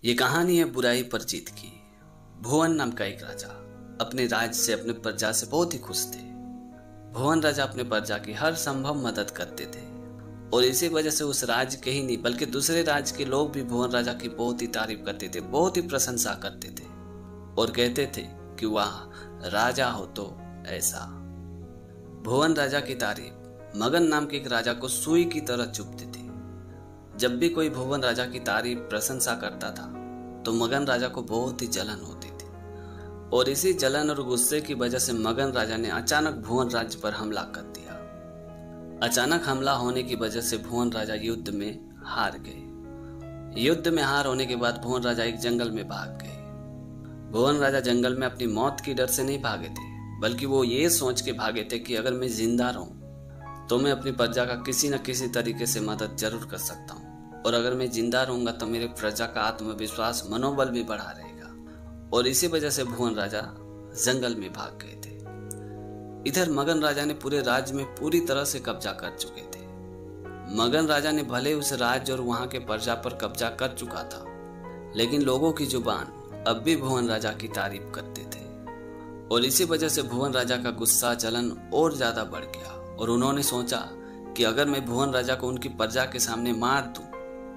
ये कहानी है बुराई पर जीत की। भुवन नाम का एक राजा अपने राज्य से अपने प्रजा से बहुत ही खुश थे। भुवन राजा अपने प्रजा की हर संभव मदद करते थे और इसी वजह से उस राज्य के ही नहीं बल्कि दूसरे राज्य के लोग भी भुवन राजा की बहुत ही तारीफ करते थे, बहुत ही प्रशंसा करते थे और कहते थे कि वाह राजा हो तो ऐसा। भुवन राजा की तारीफ मगन नाम के एक राजा को सुई की तरह चुभती थी। जब भी कोई भुवन राजा की तारीफ प्रशंसा करता था तो मगन राजा को बहुत ही जलन होती थी और इसी जलन और गुस्से की वजह से मगन राजा ने अचानक भुवन राज्य पर हमला कर दिया। अचानक हमला होने की वजह से भुवन राजा युद्ध में हार गए। युद्ध में हार होने के बाद भुवन राजा एक जंगल में भाग गए। भुवन राजा जंगल में अपनी मौत की डर से नहीं भागे थे बल्कि वो ये सोच के भागे थे कि अगर मैं जिंदा रहूं तो मैं अपनी प्रजा का किसी न किसी तरीके से मदद जरूर कर सकता हूं और अगर मैं जिंदा रहूंगा तो मेरे प्रजा का आत्मविश्वास मनोबल भी बढ़ा रहेगा और इसी वजह से भुवन राजा जंगल में भाग गए थे। इधर मगन राजा ने पूरे राज्य में पूरी तरह से कब्जा कर चुके थे। मगन राजा ने भले उस राज्य और वहां के प्रजा पर कब्जा कर चुका था लेकिन लोगों की जुबान अब भी भुवन राजा की तारीफ करते थे और इसी वजह से भुवन राजा का गुस्सा जलन और ज्यादा बढ़ गया और उन्होंने सोचा कि अगर मैं भुवन राजा को उनकी प्रजा के सामने मार दूं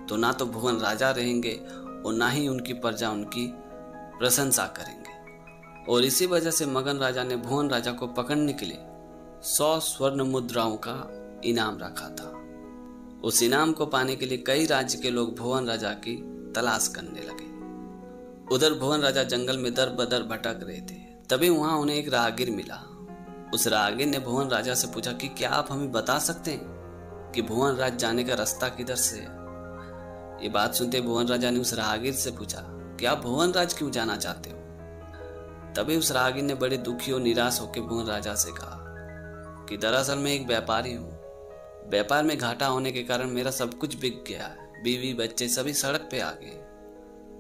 तो ना तो भुवन राजा रहेंगे और ना ही उनकी प्रजा उनकी प्रशंसा करेंगे। और इसी वजह से मगन राजा ने भुवन राजा को पकड़ने के लिए 100 स्वर्ण मुद्राओं का इनाम रखा था। उस इनाम को पाने के लिए कई राज्य के लोग भुवन राजा की तलाश करने लगे। उधर भुवन राजा जंगल में दर बदर भटक रहे थे, तभी वहां उन्हें एक राहगीर मिला। उस राहगीर ने भुवन राजा से पूछा कि क्या आप हमें बता सकते हैं कि भुवन राज जाने का रास्ता किधर से है। ये बात सुनते भुवन राजा ने उस राहगीर से पूछा कि आप भुवन राज क्यों जाना चाहते हो। तभी उस राहगीर ने बड़े दुखी और निराश होकर भुवन राजा से कहा कि दरअसल मैं एक व्यापारी हूँ। व्यापार में घाटा होने के कारण मेरा सब कुछ बिक गया है, बीवी बच्चे सभी सड़क पे आ गए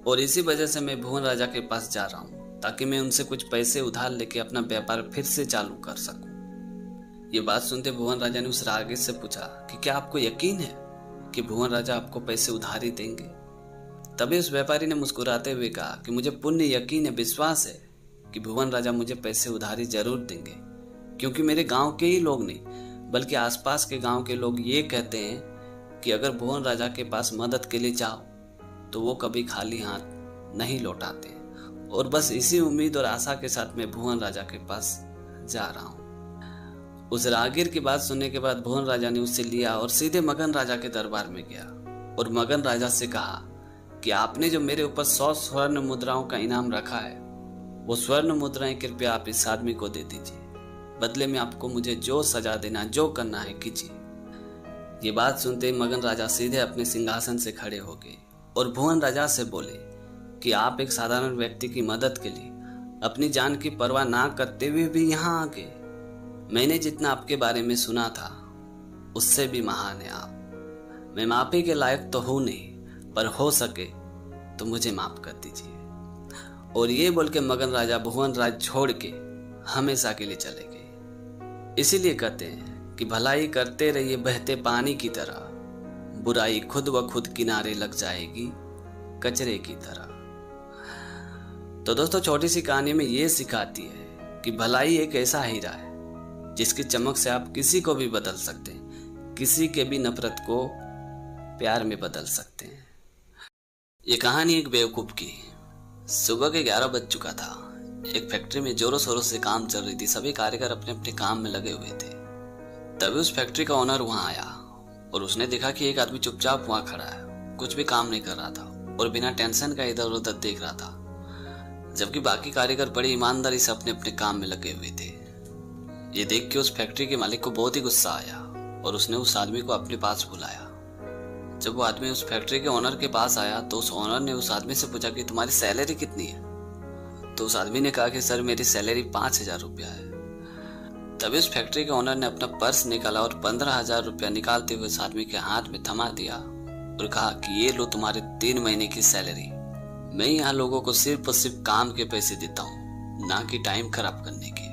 और इसी वजह से मैं भुवन राजा के पास जा रहा हूँ ताकि मैं उनसे कुछ पैसे उधार लेके अपना व्यापार फिर से चालू कर सकूं। ये बात सुनते भुवन राजा ने उस राहगीर से पूछा कि क्या आपको यकीन है कि भुवन राजा आपको पैसे उधार ही देंगे। तभी उस व्यापारी ने मुस्कुराते हुए कहा कि मुझे पूर्ण यकीन है, विश्वास है कि भुवन राजा मुझे पैसे उधारी जरूर देंगे क्योंकि मेरे गांव के ही लोग नहीं बल्कि आसपास के गांव के लोग ये कहते हैं कि अगर भुवन राजा के पास मदद के लिए जाओ तो वो कभी खाली हाथ नहीं लौटाते और बस इसी उम्मीद और आशा के साथ मैं भुवन राजा के पास जा रहा हूँ। उस राहगीर की बात सुनने के बाद भुवन राजा ने उससे लिया और सीधे मगन राजा के दरबार में गया और मगन राजा से कहा कि आपने जो मेरे ऊपर 100 स्वर्ण मुद्राओं का इनाम रखा है वो स्वर्ण मुद्राएं कृपया आप इस आदमी को दे दीजिए, बदले में आपको मुझे जो सजा देना जो करना है कीजिए। ये बात सुनते ही मगन राजा सीधे अपने सिंहासन से खड़े हो गए और भुवन राजा से बोले कि आप एक साधारण व्यक्ति की मदद के लिए अपनी जान की परवाह ना करते हुए भी यहाँ आ गए। मैंने जितना आपके बारे में सुना था उससे भी महान है आप। मैं माफी के लायक तो हूं नहीं पर हो सके तो मुझे माफ कर दीजिए। और ये बोल के मगन राजा भुवन राज छोड़ के हमेशा के लिए चले गए। इसीलिए कहते हैं कि भलाई करते रहिए बहते पानी की तरह, बुराई खुद व खुद किनारे लग जाएगी कचरे की तरह। तो दोस्तों छोटी सी कहानी में ये सिखाती है कि भलाई एक ऐसा हीरा है जिसकी चमक से आप किसी को भी बदल सकते हैं, किसी के भी नफरत को प्यार में बदल सकते हैं। ये कहानी एक बेवकूफ की। सुबह के 11 बज चुका था। एक फैक्ट्री में जोरों शोरों से काम चल रही थी। सभी कारीगर अपने अपने काम में लगे हुए थे। तभी उस फैक्ट्री का ओनर वहां आया और उसने देखा कि एक आदमी चुपचाप वहां खड़ा है, कुछ भी काम नहीं कर रहा था और बिना टेंशन का इधर उधर देख रहा था, जबकि बाकी कारीगर बड़ी ईमानदारी से अपने अपने काम में लगे हुए थे। ये देख के उस फैक्ट्री के मालिक को बहुत ही गुस्सा आया और उसने उस आदमी को अपने पास बुलाया। जब वो आदमी उस फैक्ट्री के ओनर के पास आया तो उस ओनर ने उस आदमी से पूछा कि तुम्हारी सैलरी कितनी है। तो उस आदमी ने कहा कि सर मेरी सैलरी 5,000 रुपया है। तभी उस फैक्ट्री के ओनर ने अपना पर्स निकाला और 15,000 रुपया निकालते हुए उस आदमी के हाथ में थमा दिया और कहा कि ये लो तुम्हारे 3 महीने की सैलरी। मैं यहाँ लोगों को सिर्फ और सिर्फ काम के पैसे देता हूँ, ना कि टाइम खराब करने के।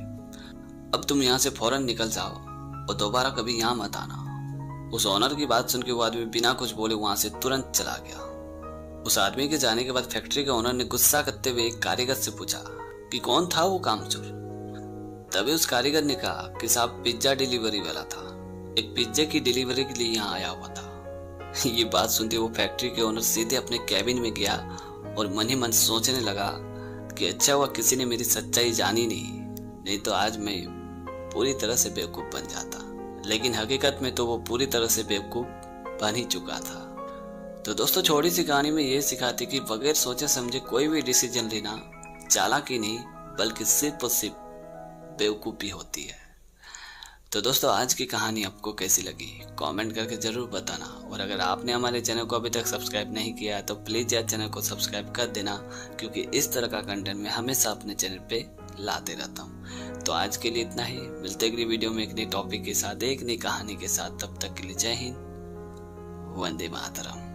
अब तुम यहाँ से फौरन निकल जाओ और दोबारा कभी यहाँ मत आना। उस ओनर की बात सुन के वो आदमी बिना कुछ बोले वहां से तुरंत चला गया। उस आदमी के जाने के बाद फैक्ट्री के ओनर ने गुस्सा करते हुए एक कारीगर से पूछा कि कौन था वो कामचोर। तभी उस कारीगर ने कहा कि साहब पिज्जा डिलीवरी वाला था, एक पिज्जे की डिलीवरी के लिए यहाँ आया हुआ था। ये बात सुनते वो फैक्ट्री के ओनर सीधे अपने कैबिन में गया और मन ही मन सोचने लगा कि अच्छा हुआ किसी ने मेरी सच्चाई जानी नहीं तो आज मैं पूरी तरह से बेवकूफ बन जाता। लेकिन हकीकत में तो वो पूरी तरह से बेवकूफ बन ही चुका था। तो दोस्तों, छोटी सी कहानी में ये सिखाती कि बगैर सोचे समझे कोई भी डिसीजन लेना चालाकी नहीं बल्कि सिर्फ और सिर्फ बेवकूफ़ी होती है। तो दोस्तों, आज की कहानी आपको कैसी लगी कमेंट करके ज़रूर बताना। और अगर आपने हमारे चैनल को अभी तक सब्सक्राइब नहीं किया है तो प्लीज़ यार चैनल को सब्सक्राइब कर देना, क्योंकि इस तरह का कंटेंट मैं हमेशा अपने चैनल पे लाते रहता हूँ। तो आज के लिए इतना ही, मिलते अगली वीडियो में एक नई टॉपिक के साथ, एक नई कहानी के साथ। तब तक के लिए जय हिंद, वंदे मातरम।